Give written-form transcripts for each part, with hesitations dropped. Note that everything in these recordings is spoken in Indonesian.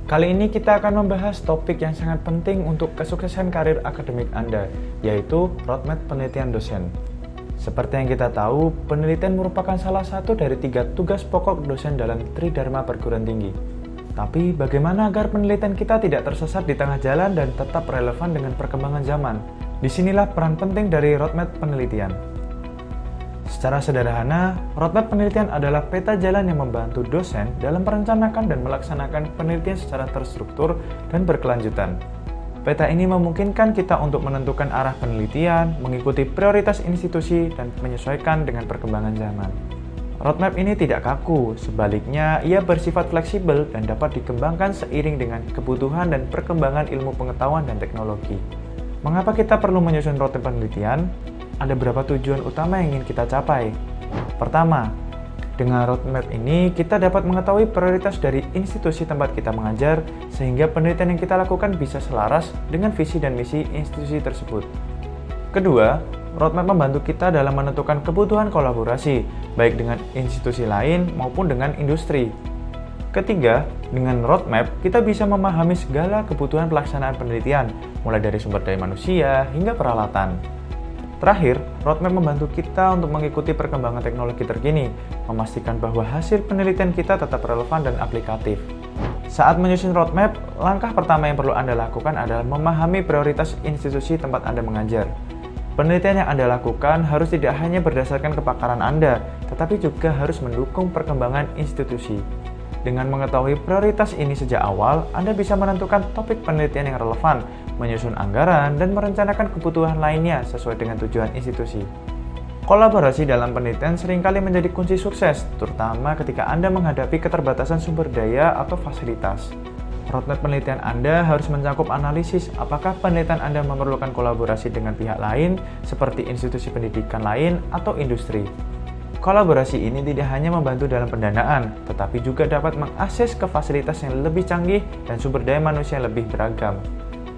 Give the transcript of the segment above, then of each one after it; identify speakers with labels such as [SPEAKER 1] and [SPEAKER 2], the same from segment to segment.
[SPEAKER 1] Kali ini kita akan membahas topik yang sangat penting untuk kesuksesan karir akademik Anda, yaitu roadmap penelitian dosen. Seperti yang kita tahu, penelitian merupakan salah satu dari 3 tugas pokok dosen dalam Tridharma perguruan tinggi. Tapi bagaimana agar penelitian kita tidak tersesat di tengah jalan dan tetap relevan dengan perkembangan zaman? Disinilah peran penting dari roadmap penelitian. Secara sederhana, roadmap penelitian adalah peta jalan yang membantu dosen dalam merencanakan dan melaksanakan penelitian secara terstruktur dan berkelanjutan. Peta ini memungkinkan kita untuk menentukan arah penelitian, mengikuti prioritas institusi, dan menyesuaikan dengan perkembangan zaman. Roadmap ini tidak kaku, sebaliknya ia bersifat fleksibel dan dapat dikembangkan seiring dengan kebutuhan dan perkembangan ilmu pengetahuan dan teknologi. Mengapa kita perlu menyusun roadmap penelitian? Ada beberapa tujuan utama yang ingin kita capai. Pertama, dengan roadmap ini kita dapat mengetahui prioritas dari institusi tempat kita mengajar sehingga penelitian yang kita lakukan bisa selaras dengan visi dan misi institusi tersebut. Kedua, roadmap membantu kita dalam menentukan kebutuhan kolaborasi, baik dengan institusi lain maupun dengan industri. Ketiga, dengan roadmap kita bisa memahami segala kebutuhan pelaksanaan penelitian, mulai dari sumber daya manusia hingga peralatan. Terakhir, roadmap membantu kita untuk mengikuti perkembangan teknologi terkini, memastikan bahwa hasil penelitian kita tetap relevan dan aplikatif. Saat menyusun roadmap, langkah pertama yang perlu Anda lakukan adalah memahami prioritas institusi tempat Anda mengajar. Penelitian yang Anda lakukan harus tidak hanya berdasarkan kepakaran Anda, tetapi juga harus mendukung perkembangan institusi. Dengan mengetahui prioritas ini sejak awal, Anda bisa menentukan topik penelitian yang relevan, menyusun anggaran, dan merencanakan kebutuhan lainnya sesuai dengan tujuan institusi. Kolaborasi dalam penelitian seringkali menjadi kunci sukses, terutama ketika Anda menghadapi keterbatasan sumber daya atau fasilitas. Roadmap penelitian Anda harus mencakup analisis apakah penelitian Anda memerlukan kolaborasi dengan pihak lain, seperti institusi pendidikan lain atau industri. Kolaborasi ini tidak hanya membantu dalam pendanaan, tetapi juga dapat mengakses ke fasilitas yang lebih canggih dan sumber daya manusia yang lebih beragam.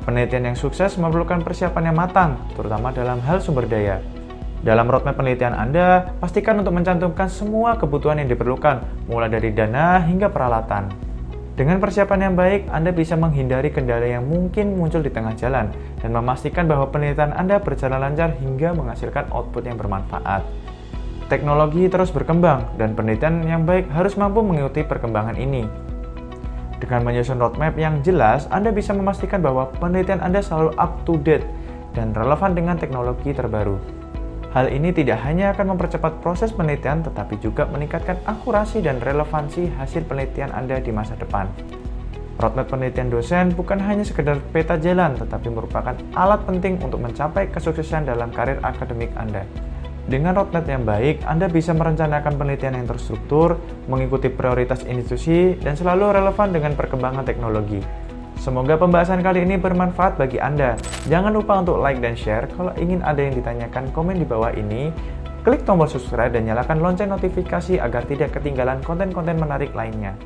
[SPEAKER 1] Penelitian yang sukses memerlukan persiapan yang matang, terutama dalam hal sumber daya. Dalam roadmap penelitian Anda, pastikan untuk mencantumkan semua kebutuhan yang diperlukan, mulai dari dana hingga peralatan. Dengan persiapan yang baik, Anda bisa menghindari kendala yang mungkin muncul di tengah jalan, dan memastikan bahwa penelitian Anda berjalan lancar hingga menghasilkan output yang bermanfaat. Teknologi terus berkembang, dan penelitian yang baik harus mampu mengikuti perkembangan ini. Dengan menyusun roadmap yang jelas, Anda bisa memastikan bahwa penelitian Anda selalu up to date dan relevan dengan teknologi terbaru. Hal ini tidak hanya akan mempercepat proses penelitian, tetapi juga meningkatkan akurasi dan relevansi hasil penelitian Anda di masa depan. Roadmap penelitian dosen bukan hanya sekedar peta jalan, tetapi merupakan alat penting untuk mencapai kesuksesan dalam karir akademik Anda. Dengan roadmap yang baik, Anda bisa merencanakan penelitian yang terstruktur, mengikuti prioritas institusi, dan selalu relevan dengan perkembangan teknologi. Semoga pembahasan kali ini bermanfaat bagi Anda. Jangan lupa untuk like dan share. Kalau ingin ada yang ditanyakan, komen di bawah ini. Klik tombol subscribe dan nyalakan lonceng notifikasi agar tidak ketinggalan konten-konten menarik lainnya.